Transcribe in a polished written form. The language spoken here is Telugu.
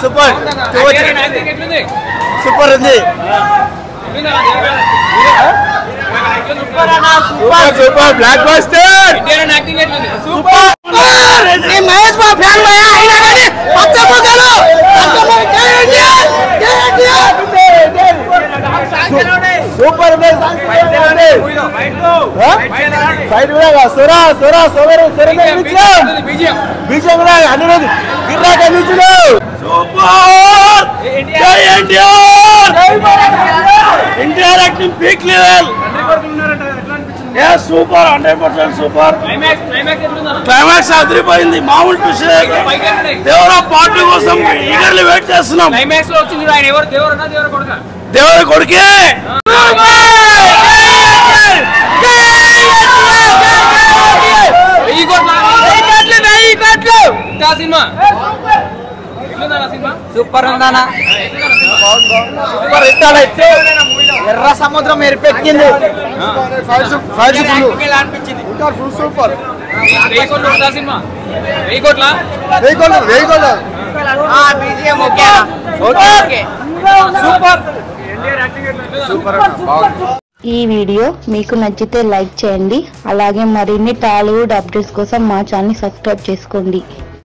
సూపర్ సూపర్ ఉంది super super blockbuster super Mahesh Babu fan అయినా కానీ సూపర్ ఫైట్ కూడా సోరా సోరా సోరా బీజం కూడా అనిరుద్ గిర్రాక నిల్చుడు super NTR acting peak level super 100% super climax అదిరిపోయింది మామూలు ట్విస్ట్ దేవరా పార్ట్ కోసం ఈగర్లీ వెయిట్ చేస్తున్నాం క్లైమాక్స్ లో వచ్చింది ఆయన ఎవరు దేవరనా దేవర కొడుకా దేవర కొడుకే సూపర్ ఉందన్నా సూపర్ ఎర్ర సముద్రం ఎరిపెక్కింది సూపర్ ఈ వీడియో మీకు నచ్చితే లైక్ చేయండి. అలాగే మరిన్ని టాలీవుడ్ అప్డేట్స్ కోసం మా ఛానల్ సబ్స్క్రైబ్ చేసుకోండి.